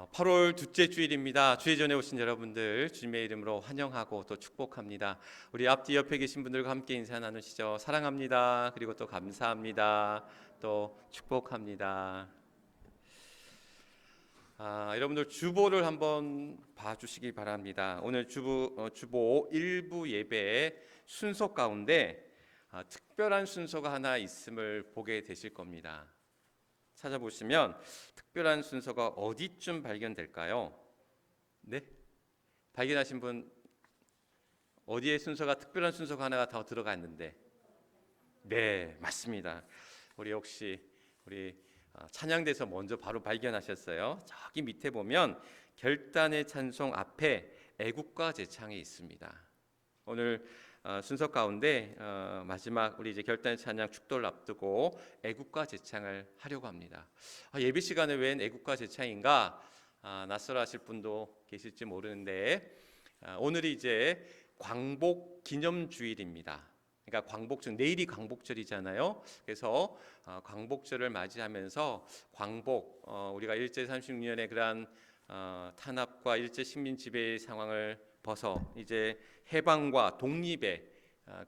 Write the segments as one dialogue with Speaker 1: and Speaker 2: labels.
Speaker 1: 8월 둘째 주일입니다. 주일 전에 오신 여러분들 주님의 이름으로 환영하고 또 축복합니다. 우리 앞뒤 옆에 계신 분들과 함께 인사 나누시죠. 사랑합니다. 그리고 또 감사합니다. 또 축복합니다. 여러분들 주보를 한번 봐주시기 바랍니다. 오늘 주보 1부 예배의 순서 가운데 특별한 순서가 하나 있음을 보게 되실 겁니다. 찾아보시면 특별한 순서가 어디쯤 발견될까요? 네? 발견하신 분 어디에 순서가 특별한 순서가 하나가 더 들어가 있는데? 네, 맞습니다. 우리 혹시 찬양대에서 먼저 바로 발견하셨어요? 저기 밑에 보면 결단의 찬송 앞에 애국가 제창이 있습니다. 오늘 순서 가운데 마지막 우리 이제 결단의 찬양 축도를 앞두고 애국가 제창을 하려고 합니다. 예배 시간에 웬 애국가 제창인가 낯설어하실 분도 계실지 모르는데 오늘이 이제 광복 기념주일입니다. 그러니까 광복절, 내일이 광복절이잖아요. 그래서 광복절을 맞이하면서 광복, 우리가 일제 36년의 그러한 탄압과 일제 식민 지배의 상황을 벗어 이제 해방과 독립의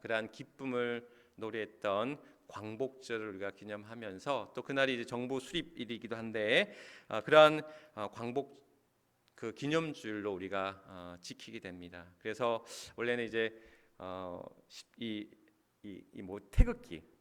Speaker 1: 그러한 기쁨을 노래했던 광복절을 우리가 기념하면서 또 그날이 이제 정부 수립일이기도 한데 그러한 광복 그 기념주일로 우리가 지키게 됩니다. 그래서 원래는 이제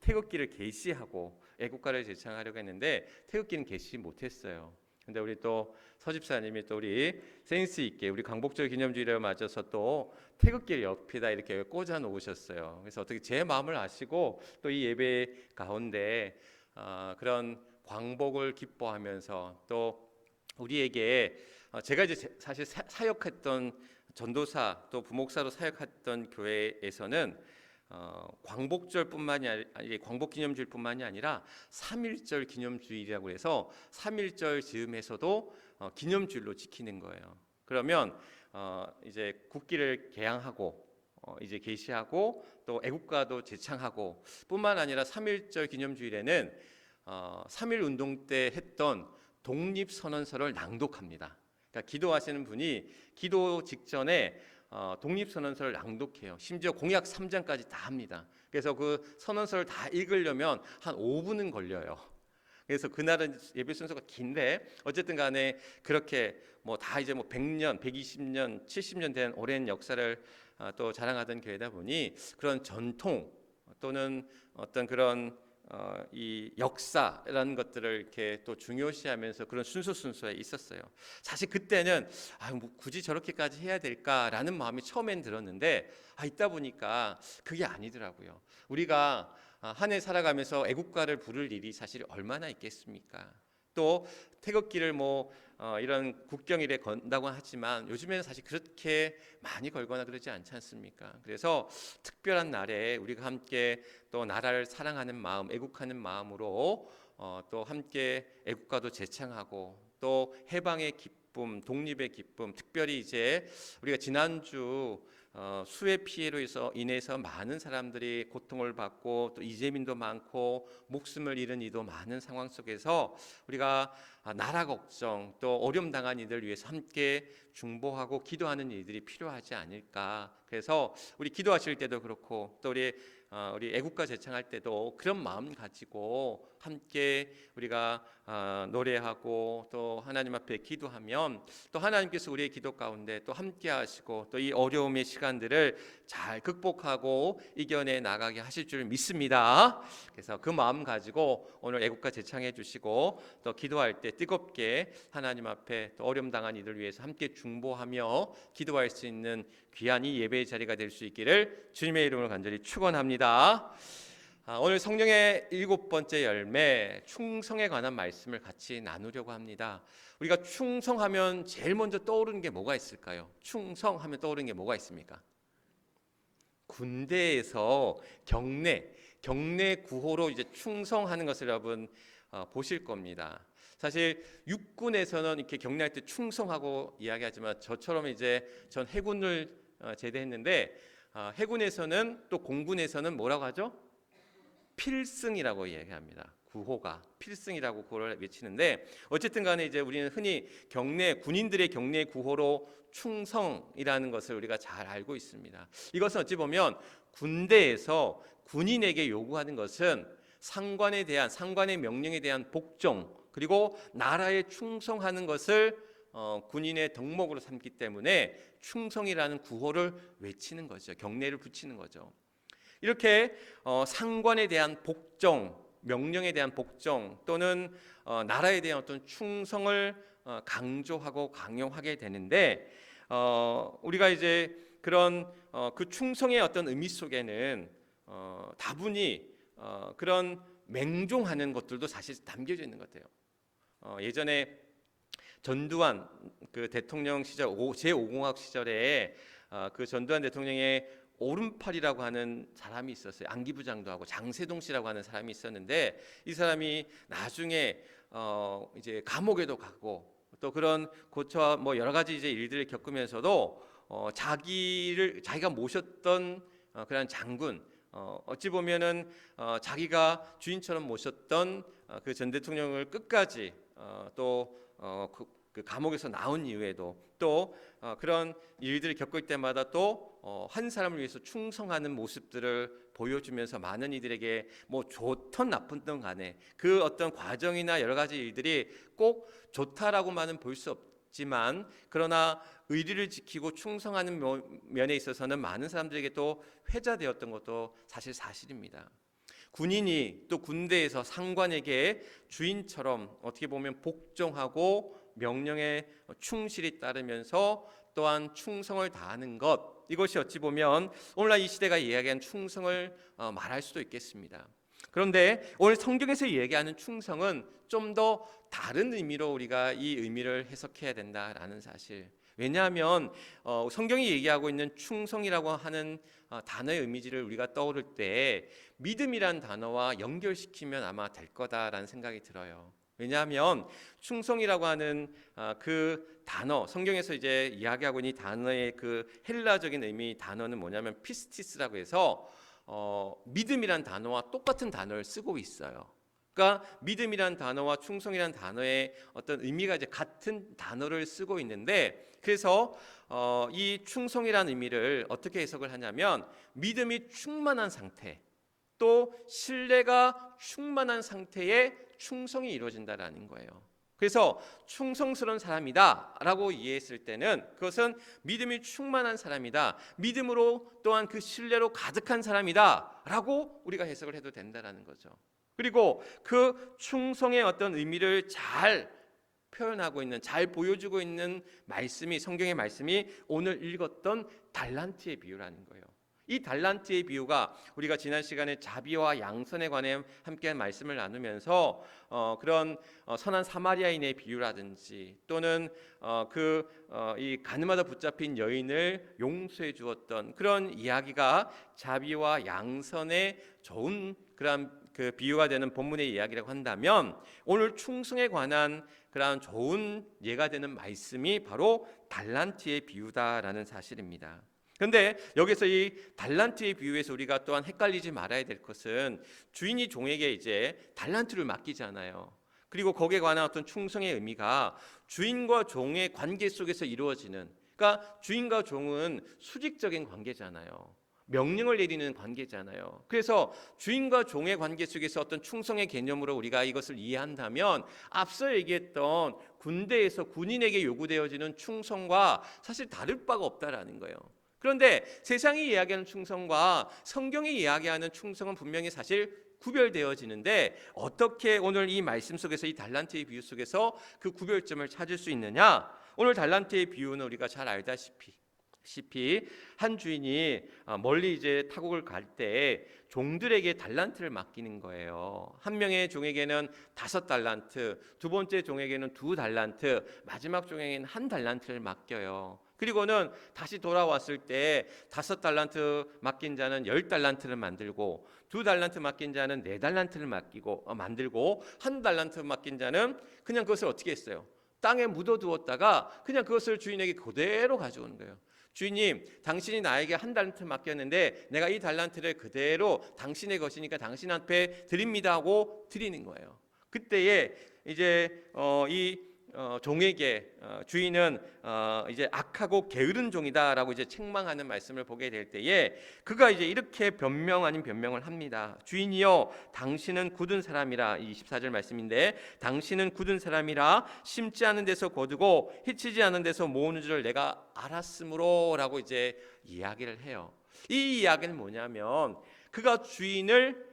Speaker 1: 태극기를 게시하고 애국가를 제창하려고 했는데 태극기는 게시 못했어요. 근데 우리 또 서집사님이 또 우리 센스 있게 우리 광복절 기념주일에 맞아서 또 태극기를 옆에다 이렇게 꽂아 놓으셨어요. 그래서 어떻게 제 마음을 아시고 또 이 예배 가운데 그런 광복을 기뻐하면서 또 우리에게 제가 이제 사실 사역했던 전도사 또 부목사로 사역했던 교회에서는 광복절뿐만이 아니라 광복기념주일뿐만이 아니라 3.1절 기념주일이라고 해서 3.1절 즈음에서도 기념주일로 지키는 거예요. 그러면 이제 국기를 개양하고 이제 게시하고 또 애국가도 제창하고 뿐만 아니라 3.1절 기념주일에는 3.1 운동 때 했던 독립선언서를 낭독합니다. 그러니까 기도하시는 분이 기도 직전에 독립선언서를 낭독해요. 심지어 공약 3장까지 다 합니다. 그래서 그 선언서를 다 읽으려면 한 5분은 걸려요. 그래서 그날은 예배 순서가 긴데 어쨌든 간에 그렇게 다 이제 100년, 120년, 70년 된 오랜 역사를 또 자랑하던 교회다 보니 그런 전통 또는 어떤 그런 이 역사라는 것들을 이렇게 또 중요시하면서 그런 순서에 있었어요. 사실 그때는 굳이 저렇게까지 해야 될까라는 마음이 처음엔 들었는데 있다 보니까 그게 아니더라고요. 우리가 한 해 살아가면서 애국가를 부를 일이 사실 얼마나 있겠습니까? 또 태극기를 이런 국경일에 건다고 하지만 요즘에는 사실 그렇게 많이 걸거나 그러지 않지 않습니까? 그래서 특별한 날에 우리가 함께 또 나라를 사랑하는 마음, 애국하는 마음으로 또 함께 애국가도 제창하고 또 해방의 기쁨, 독립의 기쁨, 특별히 이제 우리가 지난주 수해 피해로 인해서 많은 사람들이 고통을 받고 또 이재민도 많고 목숨을 잃은 이도 많은 상황 속에서 우리가 나라 걱정 또 어려움 당한 이들 위해서 함께 중보하고 기도하는 일들이 필요하지 않을까. 그래서 우리 기도하실 때도 그렇고 또 우리 애국가 제창할 때도 그런 마음 가지고 함께 우리가 노래하고 또 하나님 앞에 기도하면 또 하나님께서 우리의 기도 가운데 또 함께 하시고 또 이 어려움의 시간들을 잘 극복하고 이겨내 나가게 하실 줄 믿습니다. 그래서 그 마음 가지고 오늘 애국가 제창해 주시고 또 기도할 때 뜨겁게 하나님 앞에 또 어려움 당한 이들 위해서 함께 중보하며 기도할 수 있는 귀한 이 예배의 자리가 될 수 있기를 주님의 이름으로 간절히 축원합니다. 오늘 성령의 7번째 열매 충성에 관한 말씀을 같이 나누려고 합니다. 우리가 충성하면 제일 먼저 떠오르는 게 뭐가 있을까요? 충성하면 떠오르는 게 뭐가 있습니까? 군대에서 경내 구호로 이제 충성하는 것을 여러분 보실 겁니다. 사실 육군에서는 이렇게 경례할 때 충성하고 이야기하지만 저처럼 이제 전 해군을 제대했는데 해군에서는 또 공군에서는 뭐라고 하죠? 필승이라고 이야기합니다. 구호가 필승이라고 구호를 외치는데, 어쨌든 간에 이제 우리는 흔히 군인들의 경례 구호로 충성이라는 것을 우리가 잘 알고 있습니다. 이것은 어찌 보면 군대에서 군인에게 요구하는 것은 상관의 명령에 대한 복종, 그리고 나라에 충성하는 것을 군인의 덕목으로 삼기 때문에 충성이라는 구호를 외치는 거죠. 경례를 붙이는 거죠. 이렇게 상관에 대한 복종, 명령에 대한 복종, 또는 나라에 대한 어떤 충성을 강조하고 강요하게 되는데, 우리가 이제 그런 그 충성의 어떤 의미 속에는 다분히 그런 맹종하는 것들도 사실 담겨져 있는 것 같아요. 예전에 전두환 그 대통령 시절 제5공화국 시절에 그 전두환 대통령의 오른팔이라고 하는 사람이 있었어요. 안기부장도 하고 장세동 씨라고 하는 사람이 있었는데, 이 사람이 나중에 이제 감옥에도 가고 또 그런 고초와 뭐 여러 가지 이제 일들을 겪으면서도 자기가 모셨던 그런 장군, 어찌 보면은 자기가 주인처럼 모셨던 그 전 대통령을 끝까지 그 감옥에서 나온 이후에도 또 그런 일들을 겪을 때마다 또 한 사람을 위해서 충성하는 모습들을 보여주면서 많은 이들에게 뭐 좋든 나쁘든 간에 그 어떤 과정이나 여러 가지 일들이 꼭 좋다라고만은 볼 수 없지만, 그러나 의리를 지키고 충성하는 면에 있어서는 많은 사람들에게 또 회자되었던 것도 사실입니다. 군인이 또 군대에서 상관에게 주인처럼 어떻게 보면 복종하고 명령에 충실히 따르면서 또한 충성을 다하는 것, 이것이 어찌 보면 오늘날 이 시대가 이야기하는 충성을 말할 수도 있겠습니다. 그런데 오늘 성경에서 이야기하는 충성은 좀 더 다른 의미로 우리가 이 의미를 해석해야 된다라는 사실. 왜냐하면 성경이 얘기하고 있는 충성이라고 하는 단어의 이미지를 우리가 떠오를 때 믿음이란 단어와 연결시키면 아마 될 거다라는 생각이 들어요. 왜냐하면 충성이라고 하는 그 단어, 성경에서 이제 이야기하고 있는 이 단어의 그 헬라적인 의미 단어는 뭐냐면 피스티스라고 해서 믿음이란 단어와 똑같은 단어를 쓰고 있어요. 그러니까 믿음이란 단어와 충성이란 단어의 어떤 의미가 이제 같은 단어를 쓰고 있는데, 그래서 이 충성이라는 의미를 어떻게 해석을 하냐면 믿음이 충만한 상태, 또 신뢰가 충만한 상태에 충성이 이루어진다라는 거예요. 그래서 충성스러운 사람이다라고 이해했을 때는 그것은 믿음이 충만한 사람이다, 믿음으로 또한 그 신뢰로 가득한 사람이다라고 우리가 해석을 해도 된다라는 거죠. 그리고 그 충성의 어떤 의미를 잘 표현하고 있는, 잘 보여주고 있는 말씀이, 성경의 말씀이 오늘 읽었던 달란트의 비유라는 거예요. 이 달란트의 비유가 우리가 지난 시간에 자비와 양선에 관해 함께한 말씀을 나누면서 그런 선한 사마리아인의 비유라든지, 또는 이 가늠하다 붙잡힌 여인을 용서해 주었던 그런 이야기가 자비와 양선의 좋은 그런 그 비유가 되는 본문의 이야기라고 한다면, 오늘 충성에 관한 그런 좋은 예가 되는 말씀이 바로 달란트의 비유다라는 사실입니다. 그런데 여기서 이 달란트의 비유에서 우리가 또한 헷갈리지 말아야 될 것은, 주인이 종에게 이제 달란트를 맡기잖아요. 그리고 거기에 관한 어떤 충성의 의미가 주인과 종의 관계 속에서 이루어지는, 그러니까 주인과 종은 수직적인 관계잖아요. 명령을 내리는 관계잖아요. 그래서 주인과 종의 관계 속에서 어떤 충성의 개념으로 우리가 이것을 이해한다면, 앞서 얘기했던 군대에서 군인에게 요구되어지는 충성과 사실 다를 바가 없다라는 거예요. 그런데 세상이 이야기하는 충성과 성경이 이야기하는 충성은 분명히 사실 구별되어지는데, 어떻게 오늘 이 말씀 속에서, 이 달란트의 비유 속에서 그 구별점을 찾을 수 있느냐? 오늘 달란트의 비유는 우리가 잘 알다시피 한 주인이 멀리 이제 타국을 갈 때 종들에게 달란트를 맡기는 거예요. 한 명의 종에게는 5달란트, 두 번째 종에게는 2달란트, 마지막 종에게는 1달란트를 맡겨요. 그리고는 다시 돌아왔을 때 5달란트 맡긴 자는 10달란트를 만들고, 2달란트 맡긴 자는 4달란트를 만들고, 1달란트 맡긴 자는 그냥 그것을 어떻게 했어요? 땅에 묻어두었다가 그냥 그것을 주인에게 그대로 가져오는 거예요. 주인님, 당신이 나에게 한 달란트 맡겼는데 내가 이 달란트를 그대로 당신의 것이니까 당신 앞에 드립니다 하고 드리는 거예요. 그때에 이제 이 종에게 주인은 이제 악하고 게으른 종이다라고 이제 책망하는 말씀을 보게 될 때에 그가 이제 이렇게 변명 아닌 변명을 합니다. 주인이여, 당신은 굳은 사람이라, 이 24절 말씀인데, 당신은 굳은 사람이라 심지 않은 데서 거두고 해치지 않은 데서 모으는 줄 내가 알았으므로라고 이제 이야기를 해요. 이 이야기는 뭐냐면 그가 주인을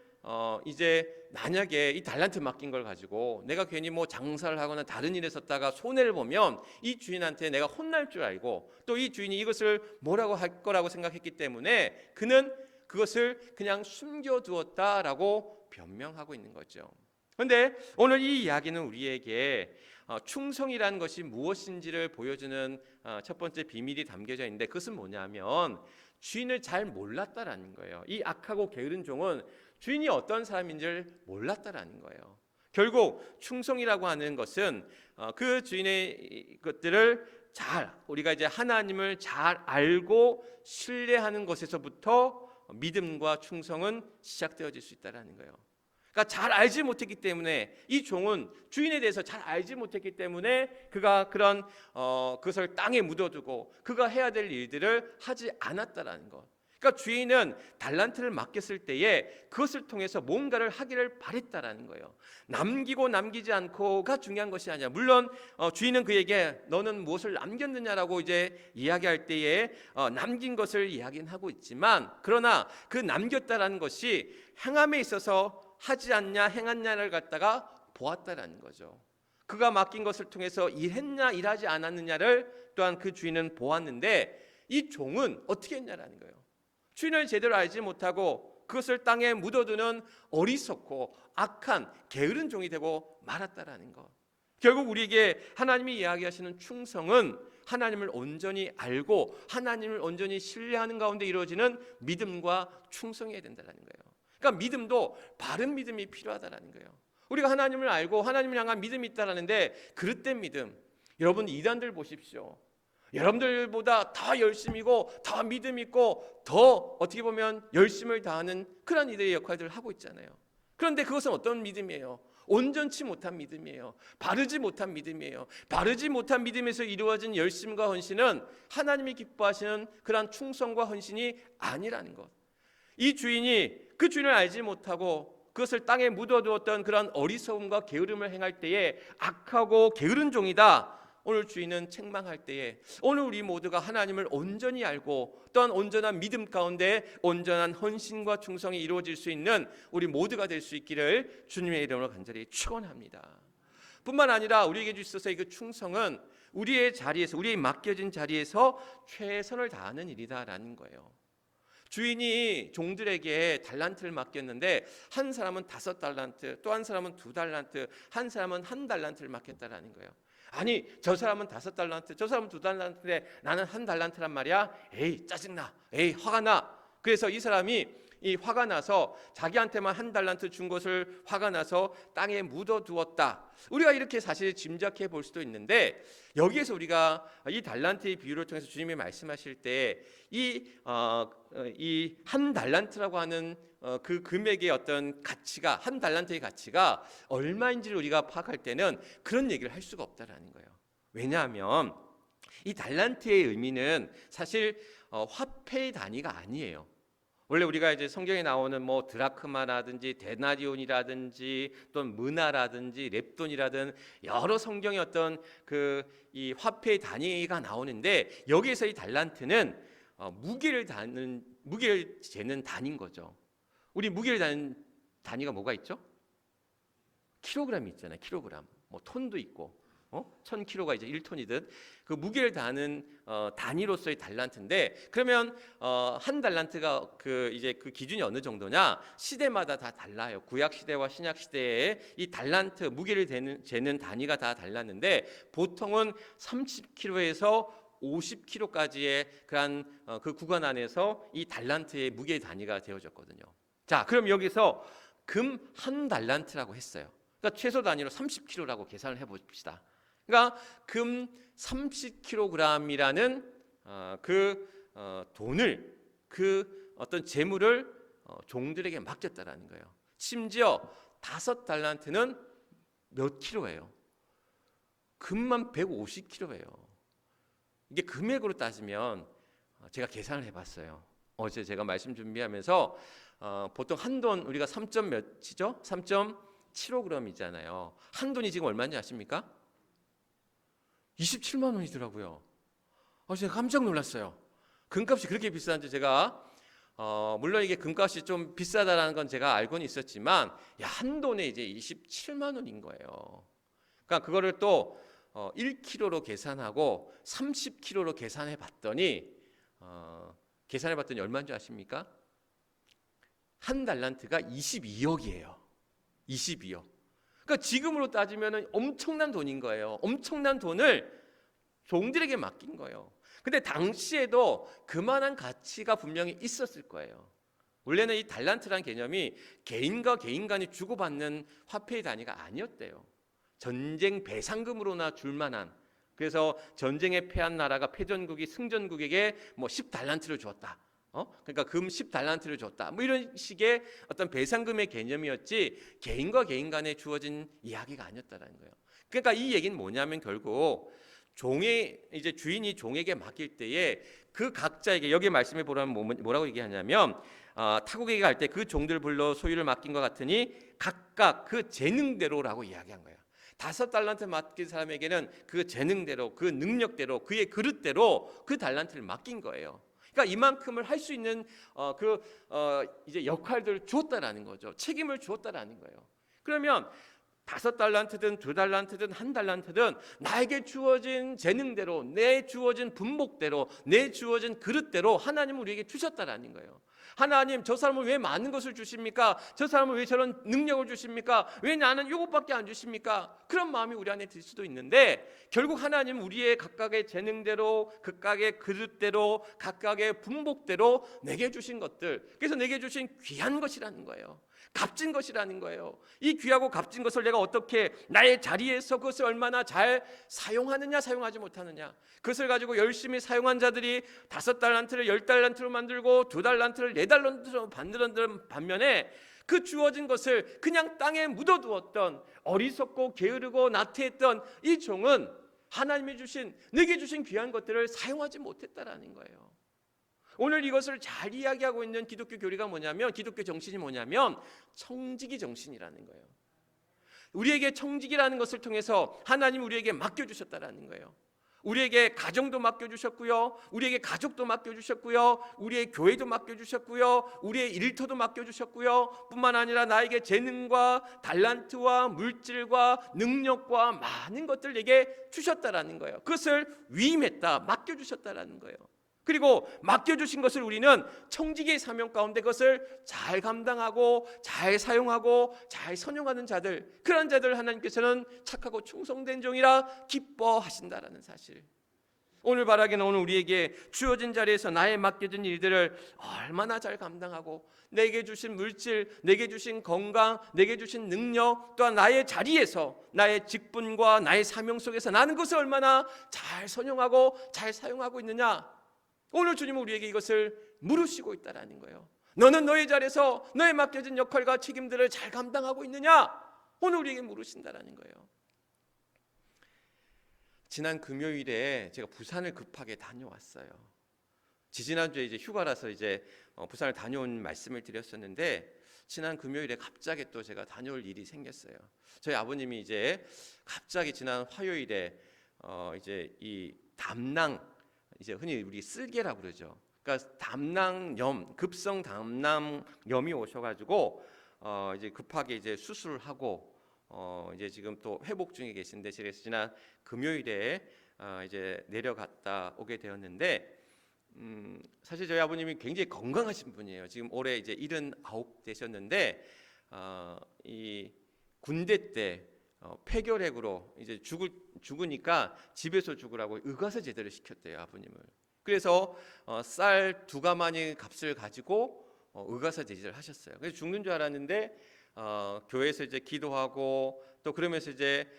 Speaker 1: 이제 만약에 이 달란트 맡긴 걸 가지고 내가 괜히 뭐 장사를 하거나 다른 일에 썼다가 손해를 보면 이 주인한테 내가 혼날 줄 알고 또 이 주인이 이것을 뭐라고 할 거라고 생각했기 때문에 그는 그것을 그냥 숨겨두었다라고 변명하고 있는 거죠. 그런데 오늘 이 이야기는 우리에게 충성이라는 것이 무엇인지를 보여주는 첫 번째 비밀이 담겨져 있는데, 그것은 뭐냐면 주인을 잘 몰랐다라는 거예요. 이 악하고 게으른 종은 주인이 어떤 사람인지를 몰랐다라는 거예요. 결국 충성이라고 하는 것은 그 주인의 것들을 잘, 우리가 이제 하나님을 잘 알고 신뢰하는 것에서부터 믿음과 충성은 시작되어질 수 있다라는 거예요. 그러니까 잘 알지 못했기 때문에, 이 종은 주인에 대해서 잘 알지 못했기 때문에 그가 그런 그것을 땅에 묻어두고 그가 해야 될 일들을 하지 않았다라는 것. 그러니까 주인은 달란트를 맡겼을 때에 그것을 통해서 뭔가를 하기를 바랬다라는 거예요. 남기고 남기지 않고가 중요한 것이 아니야. 물론 주인은 그에게 너는 무엇을 남겼느냐라고 이제 이야기할 때에 남긴 것을 이야기는 하고 있지만, 그러나 그 남겼다라는 것이 행함에 있어서 하지 않냐 행했냐를 갖다가 보았다라는 거죠. 그가 맡긴 것을 통해서 일했냐 일하지 않았느냐를 또한 그 주인은 보았는데, 이 종은 어떻게 했냐라는 거예요. 주인을 제대로 알지 못하고 그것을 땅에 묻어두는 어리석고 악한 게으른 종이 되고 말았다라는 것. 결국 우리에게 하나님이 이야기하시는 충성은 하나님을 온전히 알고 하나님을 온전히 신뢰하는 가운데 이루어지는 믿음과 충성해야 된다는 거예요. 그러니까 믿음도 바른 믿음이 필요하다는 거예요. 우리가 하나님을 알고 하나님을 향한 믿음이 있다는데 그릇된 믿음. 여러분 이단들 보십시오. 여러분들보다 더 열심이고 더 믿음 있고 더 어떻게 보면 열심을 다하는 그런 이들의 역할들을 하고 있잖아요. 그런데 그것은 어떤 믿음이에요? 온전치 못한 믿음이에요. 바르지 못한 믿음이에요. 바르지 못한 믿음에서 이루어진 열심과 헌신은 하나님이 기뻐하시는 그런 충성과 헌신이 아니라는 것. 이 주인이 그 주인을 알지 못하고 그것을 땅에 묻어두었던 그런 어리석음과 게으름을 행할 때에 악하고 게으른 종이다. 오늘 주인은 책망할 때에 오늘 우리 모두가 하나님을 온전히 알고 또한 온전한 믿음 가운데 온전한 헌신과 충성이 이루어질 수 있는 우리 모두가 될 수 있기를 주님의 이름으로 간절히 축원합니다. 뿐만 아니라 우리에게 주셔서 그 충성은 우리의 자리에서, 우리의 맡겨진 자리에서 최선을 다하는 일이다라는 거예요. 주인이 종들에게 달란트를 맡겼는데 한 사람은 5달란트, 또 한 사람은 2달란트, 한 사람은 1달란트를 맡겼다라는 거예요. 아니 저 사람은 5달란트, 저 사람은 2달란트인데 나는 1달란트란 말이야. 에이 짜증나, 에이 화가 나. 그래서 이 사람이 이 화가 나서 자기한테만 1달란트 준 것을 화가 나서 땅에 묻어두었다. 우리가 이렇게 사실 짐작해 볼 수도 있는데, 여기에서 우리가 이 달란트의 비유를 통해서 주님이 말씀하실 때 이 1달란트라고 하는 그 금액의 어떤 가치가, 1달란트의 가치가 얼마인지를 우리가 파악할 때는 그런 얘기를 할 수가 없다라는 거예요. 왜냐하면 이 달란트의 의미는 사실 화폐의 단위가 아니에요. 원래 우리가 이제 성경에 나오는 뭐 드라크마라든지 데나리온이라든지 또는 문화라든지 렙돈이라든 여러 성경의 어떤 그 이 화폐의 단위가 나오는데, 여기에서 이 달란트는 무게를 재는 단위인 거죠. 우리 무게를 재는 단위가 뭐가 있죠? 킬로그램이 있잖아요. 킬로그램. 뭐 톤도 있고. 1000kg가 이제 1톤이듯 그 무게를 다하는 단위로서의 달란트인데, 그러면 한 달란트가 그 이제 그 기준이 어느 정도냐? 시대마다 다 달라요. 구약 시대와 신약 시대에 이 달란트 무게를 재는 단위가 다 달랐는데, 보통은 30kg에서 50kg까지의 그런 그 구간 안에서 이 달란트의 무게 단위가 되어졌거든요. 자, 그럼 여기서 금 1달란트라고 했어요. 그러니까 최소 단위로 30kg라고 계산을 해봅시다. 그러니까 금 30kg이라는 그 돈을 그 어떤 재물을 종들에게 맡겼다라는 거예요. 심지어 5달란트는 몇 킬로예요? 금만 150킬로예요. 이게 금액으로 따지면 제가 계산을 해봤어요. 어제 제가 말씀 준비하면서 보통 한 돈 우리가 3점 몇이죠? 3.75g이잖아요. 한 돈이 지금 얼마인지 아십니까? 27만 원이더라고요. 제가 깜짝 놀랐어요. 금값이 그렇게 비싼지 제가 물론 이게 금값이 좀 비싸다라는 건 제가 알고는 있었지만 한 돈에 이제 27만 원인 거예요. 그러니까 그거를 또 1kg로 계산하고 30kg로 계산해 봤더니 얼마인 줄 아십니까? 한 달란트가 22억이에요. 22억. 그러니까 지금으로 따지면 엄청난 돈인 거예요. 엄청난 돈을 종들에게 맡긴 거예요. 근데 당시에도 그만한 가치가 분명히 있었을 거예요. 원래는 이 달란트란 개념이 개인과 개인 간이 주고받는 화폐의 단위가 아니었대요. 전쟁 배상금으로나 줄 만한, 그래서 전쟁에 패한 나라가 패전국이 승전국에게 뭐 10달란트를 주었다. 그러니까 금 10달란트를 줬다. 뭐 이런 식의 어떤 배상금의 개념이었지 개인과 개인 간에 주어진 이야기가 아니었다라는 거예요. 그러니까 이 얘기는 뭐냐면 결국 종의 이제 주인이 종에게 맡길 때에 그 각자에게 여기 말씀해 보라면 뭐라고 얘기하냐면 타국에게 갈 때 그 종들 불러 소유를 맡긴 것 같으니 각각 그 재능대로라고 이야기한 거예요. 5달란트 맡긴 사람에게는 그 재능대로, 그 능력대로, 그의 그릇대로 그 달란트를 맡긴 거예요. 그러니까 이만큼을 할 수 있는 이제 역할들을 주었다라는 거죠. 책임을 주었다라는 거예요. 그러면 5달란트든 2달란트든 1달란트든 나에게 주어진 재능대로, 내 주어진 분목대로, 내 주어진 그릇대로 하나님은 우리에게 주셨다라는 거예요. 하나님, 저 사람은 왜 많은 것을 주십니까? 저 사람은 왜 저런 능력을 주십니까? 왜 나는 이것밖에 안 주십니까? 그런 마음이 우리 안에 들 수도 있는데 결국 하나님은 우리의 각각의 재능대로, 각각의 그릇대로, 각각의 분목대로 내게 주신 것들, 그래서 내게 주신 귀한 것이라는 거예요. 값진 것이라는 거예요. 이 귀하고 값진 것을 내가 어떻게 나의 자리에서 그것을 얼마나 잘 사용하느냐 사용하지 못하느냐, 그것을 가지고 열심히 사용한 자들이 5달란트를 10달란트로 만들고 2달란트를 4달란트로 만드는 반면에 그 주어진 것을 그냥 땅에 묻어두었던 어리석고 게으르고 나태했던 이 종은 하나님이 주신, 내게 주신 귀한 것들을 사용하지 못했다라는 거예요. 오늘 이것을 잘 이야기하고 있는 기독교 교리가 뭐냐면, 기독교 정신이 뭐냐면 청지기 정신이라는 거예요. 우리에게 청지기라는 것을 통해서 하나님 우리에게 맡겨주셨다라는 거예요. 우리에게 가정도 맡겨주셨고요, 우리에게 가족도 맡겨주셨고요, 우리의 교회도 맡겨주셨고요, 우리의 일터도 맡겨주셨고요, 뿐만 아니라 나에게 재능과 달란트와 물질과 능력과 많은 것들 내게 주셨다라는 거예요. 그것을 위임했다, 맡겨주셨다라는 거예요. 그리고 맡겨주신 것을 우리는 청지기의 사명 가운데 그것을 잘 감당하고 잘 사용하고 잘 선용하는 자들, 그런 자들 하나님께서는 착하고 충성된 종이라 기뻐하신다라는 사실. 오늘 바라기는 오늘 우리에게 주어진 자리에서 나의 맡겨진 일들을 얼마나 잘 감당하고 내게 주신 물질, 내게 주신 건강, 내게 주신 능력, 또한 나의 자리에서 나의 직분과 나의 사명 속에서 나는 그것을 얼마나 잘 선용하고 잘 사용하고 있느냐, 오늘 주님은 우리에게 이것을 물으시고 있다라는 거예요. 너는 너의 자리에서 너의 맡겨진 역할과 책임들을 잘 감당하고 있느냐? 오늘 우리에게 물으신다라는 거예요. 지난 금요일에 제가 부산을 급하게 다녀왔어요. 지지난주에 이제 휴가라서 이제 부산을 다녀온 말씀을 드렸었는데, 지난 금요일에 갑자기 또 제가 다녀올 일이 생겼어요. 저희 아버님이 이제 갑자기 지난 화요일에 이제 이 담낭, 이제 흔히 우리 쓸개라고 그러죠. 그러니까 담낭염, 급성 담낭염이 오셔가지고 이제 급하게 이제 수술을 하고 이제 지금 또 회복 중에 계신데, 제가 지난 금요일에 이제 내려갔다 오게 되었는데, 사실 저희 아버님이 굉장히 건강하신 분이에요. 지금 올해 이제 79 되셨는데 이 군대 때 폐결핵으로 이제 죽으니까 집에서 죽으라고 의과서 제대로 시켰대요, 아버님을. 그래서 쌀 2가마니 값을 가지고 의과서 제지를 하셨어요. 그래서 죽는 줄 알았는데 교회에서 이제 기도하고 또 그러면서 이제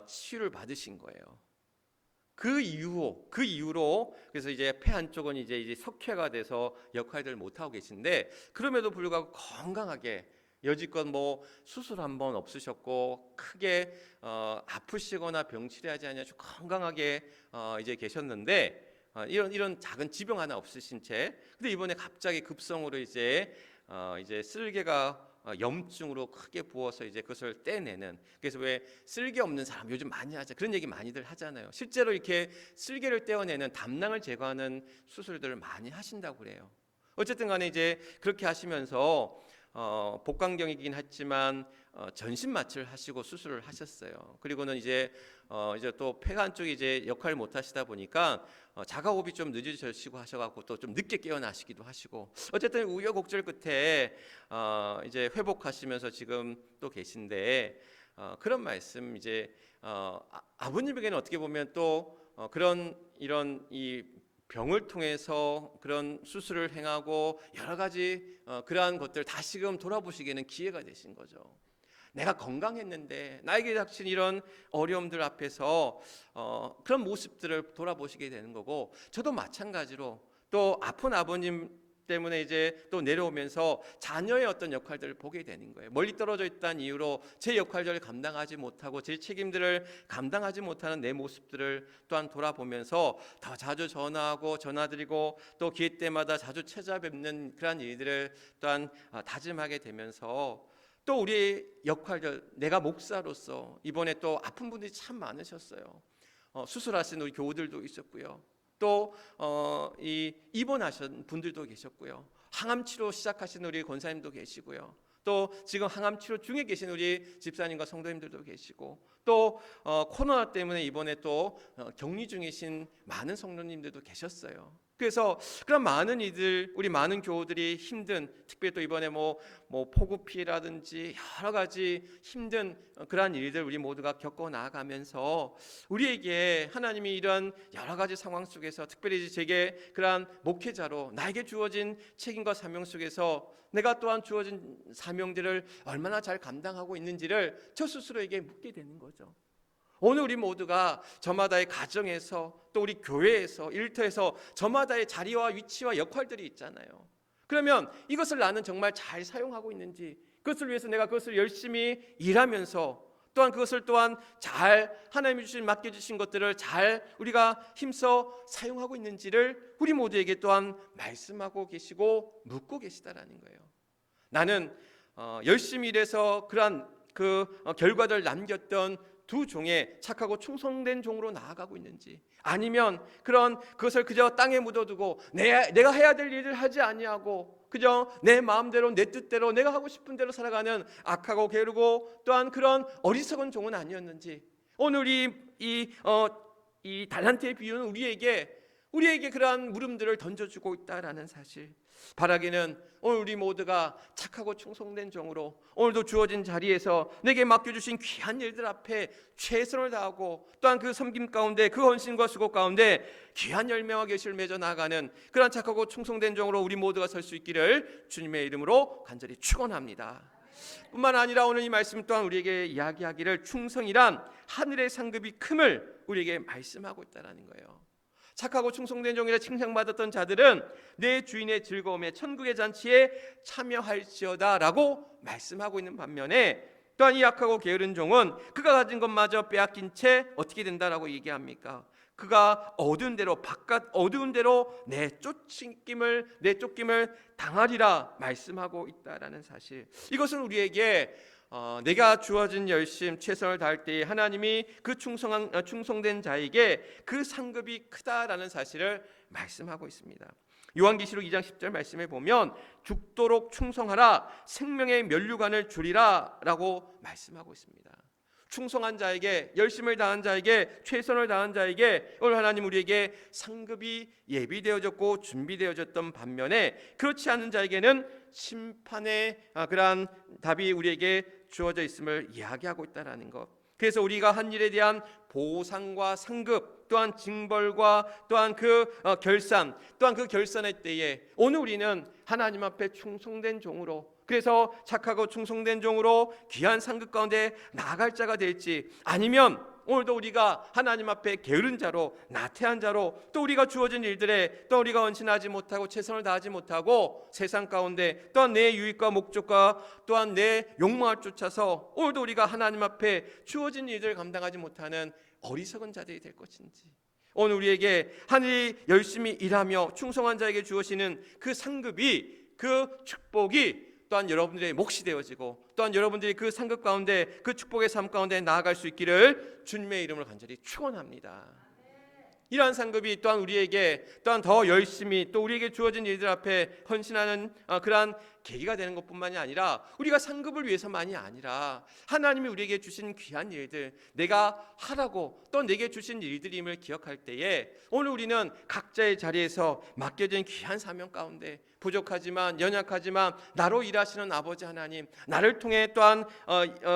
Speaker 1: 치유를 받으신 거예요. 그 이후로 그래서 이제 폐 한쪽은 이제 석회가 돼서 역할들을 못 하고 계신데, 그럼에도 불구하고 건강하게 여지껏 뭐 수술 한번 없으셨고 크게 아프시거나 병치레하지 않으시고 건강하게 이제 계셨는데, 이런 작은 지병 하나 없으신 채, 근데 이번에 갑자기 급성으로 이제 쓸개가 염증으로 크게 부어서 이제 그것을 떼내는, 그래서 왜 쓸개 없는 사람 요즘 많이 하죠, 그런 얘기 많이들 하잖아요. 실제로 이렇게 쓸개를 떼어내는, 담낭을 제거하는 수술들을 많이 하신다고 그래요. 어쨌든 간에 이제 그렇게 하시면서 복강경이긴 했지만 전신 마취를 하시고 수술을 하셨어요. 그리고는 이제 또 폐 한쪽이 이제 역할을 못 하시다 보니까 자가호흡이 좀 늦어지시고 하셔갖고 또 좀 늦게 깨어나시기도 하시고, 어쨌든 우여곡절 끝에 이제 회복하시면서 지금 또 계신데, 그런 말씀 이제 아버님에게는 어떻게 보면 또 이런 이 병을 통해서 그런 수술을 행하고 여러 가지 그러한 것들 다시금 돌아보시기에는 기회가 되신 거죠. 내가 건강했는데 나에게 닥친 이런 어려움들 앞에서 그런 모습들을 돌아보시게 되는 거고, 저도 마찬가지로 또 아픈 아버님 때문에 이제 또 내려오면서 자녀의 어떤 역할들을 보게 되는 거예요. 멀리 떨어져 있다는 이유로 제 역할들을 감당하지 못하고 제 책임들을 감당하지 못하는 내 모습들을 또한 돌아보면서 더 자주 전화하고 전화드리고 또 기회 때마다 자주 찾아뵙는 그런 일들을 또한 다짐하게 되면서, 또 우리의 역할들, 내가 목사로서 이번에 또 아픈 분들이 참 많으셨어요. 수술하신 우리 교우들도 있었고요. 또 입원하신 분들도 계셨고요. 항암 치료 시작하신 우리 권사님도 계시고요. 또 지금 항암 치료 중에 계신 우리 집사님과 성도님들도 계시고, 또 코로나 때문에 이번에 또 격리 중이신 많은 성도님들도 계셨어요. 그래서 그런 많은 이들, 우리 많은 교우들이 힘든, 특별히 또 이번에 뭐 폭우 피해라든지 여러 가지 힘든 그러한 일들 우리 모두가 겪어 나아가면서, 우리에게 하나님이 이런 여러 가지 상황 속에서 특별히 제게 그러한 목회자로 나에게 주어진 책임과 사명 속에서 내가 또한 주어진 사명들을 얼마나 잘 감당하고 있는지를 저 스스로에게 묻게 되는 거죠. 오늘 우리 모두가 저마다의 가정에서 또 우리 교회에서 일터에서 저마다의 자리와 위치와 역할들이 있잖아요. 그러면 이것을 나는 정말 잘 사용하고 있는지, 그것을 위해서 내가 그것을 열심히 일하면서 또한 그것을 또한 잘 하나님이 맡겨주신 것들을 잘 우리가 힘써 사용하고 있는지를 우리 모두에게 또한 말씀하고 계시고 묻고 계시다라는 거예요. 나는 열심히 일해서 그러한 결과를 남겼던 두 종의 착하고 충성된 종으로 나아가고 있는지, 아니면 그것을 그저 땅에 묻어두고 내가 해야 될 일을 하지 아니하고 그저 내 마음대로 내 뜻대로 내가 하고 싶은 대로 살아가는 악하고 게으르고 또한 그런 어리석은 종은 아니었는지, 오늘 이 달란트의 비유는 우리에게 그러한 물음들을 던져주고 있다라는 사실, 바라기는 오늘 우리 모두가 착하고 충성된 종으로 오늘도 주어진 자리에서 내게 맡겨주신 귀한 일들 앞에 최선을 다하고 또한 그 섬김 가운데 그 헌신과 수고 가운데 귀한 열매와 결실을 맺어 나가는 그런 착하고 충성된 종으로 우리 모두가 설 수 있기를 주님의 이름으로 간절히 축원합니다. 뿐만 아니라 오늘 이 말씀 또한 우리에게 이야기하기를 충성이란 하늘의 상급이 큼을 우리에게 말씀하고 있다는 거예요. 착하고 충성된 종이라 칭찬받았던 자들은 내 주인의 즐거움에 천국의 잔치에 참여할지어다라고 말씀하고 있는 반면에, 또한 이 악하고 게으른 종은 그가 가진 것마저 빼앗긴 채 어떻게 된다라고 얘기합니까? 그가 어두운 대로 내쫓김을 당하리라 말씀하고 있다라는 사실, 이것은 우리에게 내가 주어진 열심 최선을 다할 때에 하나님이 그 충성된 자에게 그 상급이 크다라는 사실을 말씀하고 있습니다. 요한계시록 2장 10절 말씀에 보면 죽도록 충성하라 생명의 면류관을 주리라 라고 말씀하고 있습니다. 충성한 자에게, 열심을 다한 자에게, 최선을 다한 자에게 오늘 하나님 우리에게 상급이 예비되어졌고 준비되어졌던 반면에, 그렇지 않은 자에게는 심판의 그러한 답이 우리에게 주어져 있음을 이야기하고 있다는 것. 그래서 우리가 한 일에 대한 보상과 상급, 또한 징벌과 또한 결산, 또한 그 결산의 때에 오늘 우리는 하나님 앞에 충성된 종으로, 그래서 착하고 충성된 종으로 귀한 상급 가운데 나아갈 자가 될지, 아니면 오늘도 우리가 하나님 앞에 게으른 자로, 나태한 자로, 또 우리가 주어진 일들에 또 우리가 헌신하지 못하고 최선을 다하지 못하고 세상 가운데 또한 내 유익과 목적과 또한 내 욕망을 쫓아서 오늘도 우리가 하나님 앞에 주어진 일들을 감당하지 못하는 어리석은 자들이 될 것인지, 오늘 우리에게 하늘이 열심히 일하며 충성한 자에게 주어지는 그 상급이, 그 축복이 또한 여러분들의 몫이 되어지고 또한 여러분들이 그 상급 가운데, 그 축복의 삶 가운데 나아갈 수 있기를 주님의 이름으로 간절히 축원합니다. 이러한 상급이 또한 우리에게 또한 더 열심히 또 우리에게 주어진 일들 앞에 헌신하는 그러한 계기가 되는 것뿐만이 아니라, 우리가 상급을 위해서만이 아니라 하나님이 우리에게 주신 귀한 일들, 내가 하라고 또 내게 주신 일들임을 기억할 때에 오늘 우리는 각자의 자리에서 맡겨진 귀한 사명 가운데 부족하지만 연약하지만 나로 일하시는 아버지 하나님, 나를 통해 또한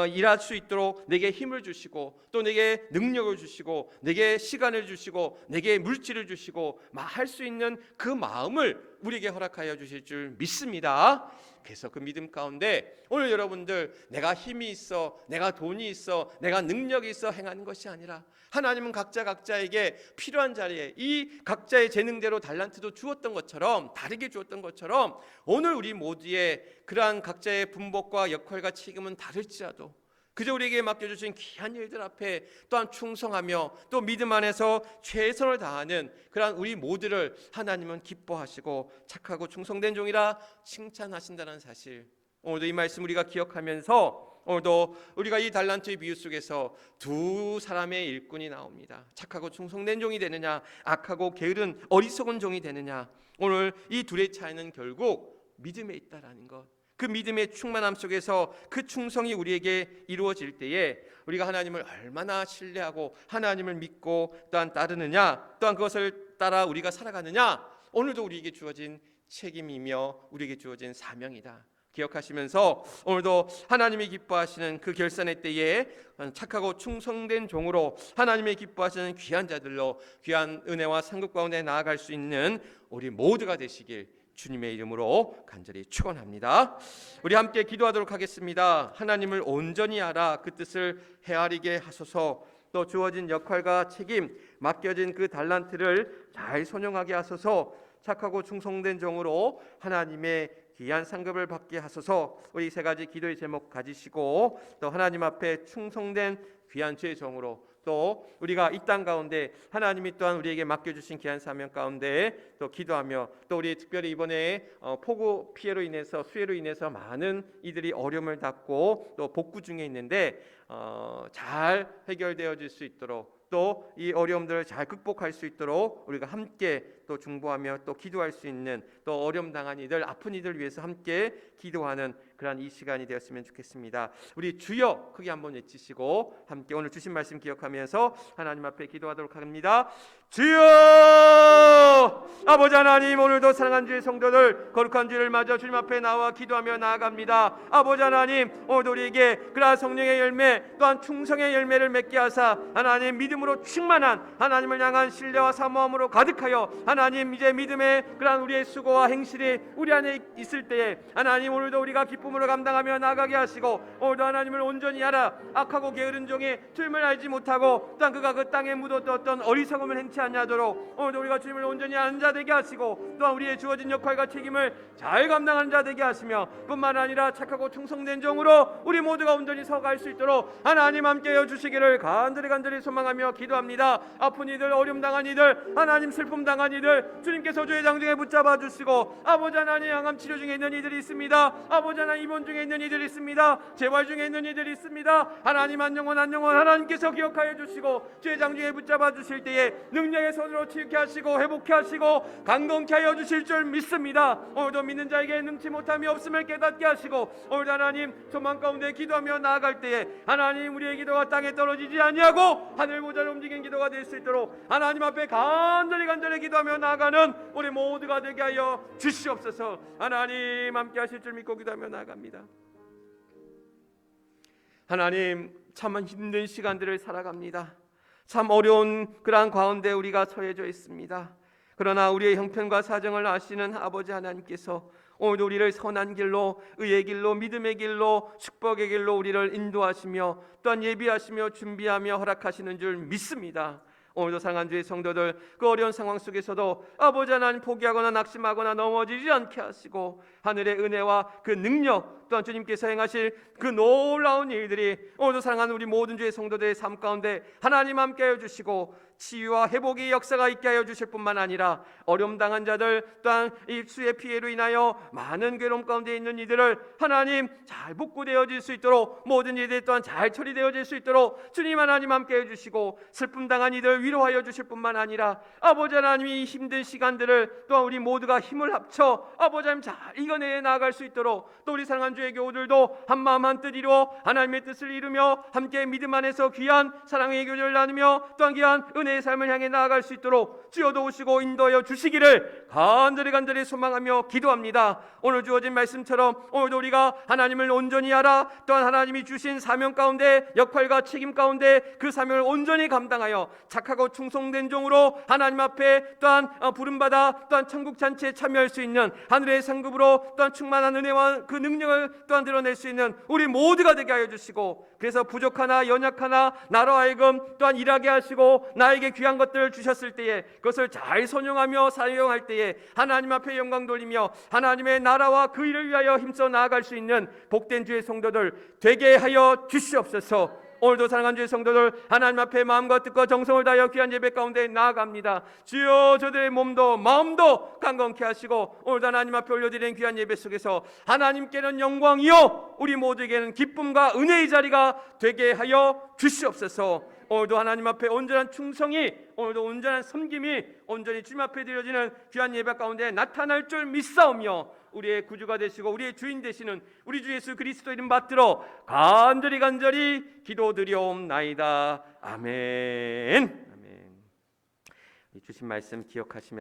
Speaker 1: 일할 수 있도록 내게 힘을 주시고 또 내게 능력을 주시고 내게 시간을 주시고 내게 물질을 주시고 할 수 있는 그 마음을 우리에게 허락하여 주실 줄 믿습니다. 그래서 그 믿음 가운데 오늘 여러분들, 내가 힘이 있어, 내가 돈이 있어, 내가 능력이 있어 행하는 것이 아니라 하나님은 각자에게 필요한 자리에 이 각자의 재능대로 달란트도 주었던 것처럼, 다르게 주었던 것처럼 오늘 우리 모두의 그러한 각자의 분복과 역할과 책임은 다를지라도 그저 우리에게 맡겨주신 귀한 일들 앞에 또한 충성하며 또 믿음 안에서 최선을 다하는 그러한 우리 모두를 하나님은 기뻐하시고 착하고 충성된 종이라 칭찬하신다는 사실, 오늘도 이 말씀 우리가 기억하면서 오늘도 우리가 이 달란트의 비유 속에서 두 사람의 일꾼이 나옵니다. 착하고 충성된 종이 되느냐, 악하고 게으른 어리석은 종이 되느냐. 오늘 이 둘의 차이는 결국 믿음에 있다라는 것, 그 믿음의 충만함 속에서 그 충성이 우리에게 이루어질 때에 우리가 하나님을 얼마나 신뢰하고 하나님을 믿고 또한 따르느냐, 또한 그것을 따라 우리가 살아가느냐, 오늘도 우리에게 주어진 책임이며 우리에게 주어진 사명이다 기억하시면서 오늘도 하나님이 기뻐하시는 그 결산의 때에 착하고 충성된 종으로 하나님이 기뻐하시는 귀한 자들로 귀한 은혜와 상급 가운데 나아갈 수 있는 우리 모두가 되시길 주님의 이름으로 간절히 축원합니다. 우리 함께 기도하도록 하겠습니다. 하나님을 온전히 알아 그 뜻을 헤아리게 하소서. 또 주어진 역할과 책임, 맡겨진 그 달란트를 잘 선용하게 하소서. 착하고 충성된 종으로 하나님의 귀한 상급을 받게 하소서. 우리 세 가지 기도의 제목 가지시고 또 하나님 앞에 충성된 귀한 주의 종으로, 또 우리가 이 땅 가운데 하나님이 또한 우리에게 맡겨주신 귀한 사명 가운데 또 기도하며, 또 우리 특별히 이번에 폭우 피해로 인해서, 수해로 인해서 많은 이들이 어려움을 겪고 또 복구 중에 있는데 잘 해결되어질 수 있도록, 또 이 어려움들을 잘 극복할 수 있도록 우리가 함께 또 중보하며 또 기도할 수 있는, 또 어려움 당한 이들, 아픈 이들 위해서 함께 기도하는 그런 이 시간이 되었으면 좋겠습니다. 우리 주여 크게 한번 외치시고 함께 오늘 주신 말씀 기억하면서 하나님 앞에 기도하도록 합니다. 주여! 아버지 하나님, 오늘도 사랑하는 주의 성도들 거룩한 주를 맞아 주님 앞에 나와 기도하며 나아갑니다. 아버지 하나님, 오늘도 우리에게 그러한 성령의 열매 또한 충성의 열매를 맺게 하사 하나님 믿음으로 충만한 하나님을 향한 신뢰와 사모함으로 가득하여 하나님 이제 믿음의 그러한 우리의 수고와 행실이 우리 안에 있을 때에 하나님 오늘도 우리가 기쁨으로 감당하며 나아가게 하시고, 오늘도 하나님을 온전히 알아 악하고 게으른 종의 주님을 알지 못하고 또한 그가 그 땅에 묻어뒀던 어리석음을 행치 아니하도록 오늘도 우리가 주님을 온전히 아는 자 되게 하시고, 또한 우리의 주어진 역할과 책임을 잘 감당하는 자 되게 하시며, 뿐만 아니라 착하고 충성된 종으로 우리 모두가 온전히 서갈 수 있도록 하나님 함께해 주시기를 간절히 소망하며 기도합니다. 아픈 이들, 어려움 당한 이들, 하나님 슬픔 당한 이들 주님께서 주의 장중에 붙잡아 주시고, 아버지 하나님 항암 치료 중에 있는 이들이 있습니다. 아버지 하나님 입원 중에 있는 이들이 있습니다. 재활 중에 있는 이들이 있습니다. 하나님 한 영혼 하나님께서 기억하여 주시고 주의 장중에 붙잡아 주실 때에 능력의 손으로 치유케 하시고 회복케 하시고 강건케 하여 주실 줄 믿습니다. 오늘도 믿는 자에게 능치 못함이 없음을 깨닫게 하시고, 오늘도 하나님 소망 가운데 기도하며 나아갈 때에 하나님 우리의 기도가 땅에 떨어지지 아니하고 하늘 보좌를 움직이는 기도가 될 수 있도록 하나님 앞에 간절히 기도하며 나아가는 우리 모두가 되게 하여 주시옵소서. 하나님 함께 하실 줄 믿고 기도하며 나아갑니다. 하나님, 참 힘든 시간들을 살아갑니다. 참 어려운 그러한 가운데 우리가 처해져 있습니다. 그러나 우리의 형편과 사정을 아시는 아버지 하나님께서
Speaker 2: 오늘도 우리를 선한 길로, 의의 길로, 믿음의 길로, 축복의 길로 우리를 인도하시며 또한 예비하시며 준비하며 허락하시는 줄 믿습니다. 오늘도 사랑하는 주의 성도들, 그 어려운 상황 속에서도 아버지 하나님 포기하거나 낙심하거나 넘어지지 않게 하시고 하늘의 은혜와 그 능력 또한 주님께서 행하실 그 놀라운 일들이 오늘도 사랑하는 우리 모든 주의 성도들의 삶 가운데 하나님 함께 하여 주시고 치유와 회복의 역사가 있게 하여 주실 뿐만 아니라 어려움 당한 자들 또한 이 수의 피해로 인하여 많은 괴로움 가운데 있는 이들을 하나님 잘 복구되어질 수 있도록 모든 일들이 또한 잘 처리되어질 수 있도록 주님 하나님 함께 해주시고 슬픔 당한 이들 위로하여 주실 뿐만 아니라 아버지 하나님이 이 힘든 시간들을 또한 우리 모두가 힘을 합쳐 아버지 하나님 잘 이겨내 나아갈 수 있도록 또 우리 사랑하는 주의 교우들도 한마음 한뜻 이루어 하나님의 뜻을 이루며 함께 믿음 안에서 귀한 사랑의 교제를 나누며 또한 귀한 은혜의 삶을 향해 나아갈 수 있도록 주여 도우시고 인도하여 주시기를 간절히 소망하며 기도합니다. 오늘 주어진 말씀처럼 오늘도 우리가 하나님을 온전히 알아 또한 하나님이 주신 사명 가운데 역할과 책임 가운데 그 사명을 온전히 감당하여 착하고 충성된 종으로 하나님 앞에 또한 부름받아 또한 천국 잔치에 참여할 수 있는 하늘의 상급으로 또한 충만한 은혜와 그 능력을 또한 드러낼 수 있는 우리 모두가 되게 하여 주시고 그래서 부족하나 연약하나 나로 하여금 또한 일하게 하시고 나에게 귀한 것들을 주셨을 때에 그것을 잘 선용하며 사용할 때에 하나님 앞에 영광 돌리며 하나님의 나라와 그 일을 위하여 힘써 나아갈 수 있는 복된 주의 성도들 되게 하여 주시옵소서. 오늘도 사랑하는 주의 성도들 하나님 앞에 마음과 뜻과 정성을 다하여 귀한 예배 가운데 나아갑니다. 주여 저들의 몸도 마음도 강건케 하시고 오늘도 하나님 앞에 올려드리는 귀한 예배 속에서 하나님께는 영광이요 우리 모두에게는 기쁨과 은혜의 자리가 되게 하여 주시옵소서. 오늘도 하나님 앞에 온전한 충성이 오늘도 온전한 섬김이 온전히 주님 앞에 드려지는 귀한 예배 가운데 나타날 줄 믿사오며 우리의 구주가 되시고 우리의 주인 되시는 우리 주 예수 그리스도 이름 받들어 간절히 기도드리옵나이다. 아멘. 주신 말씀 기억하시며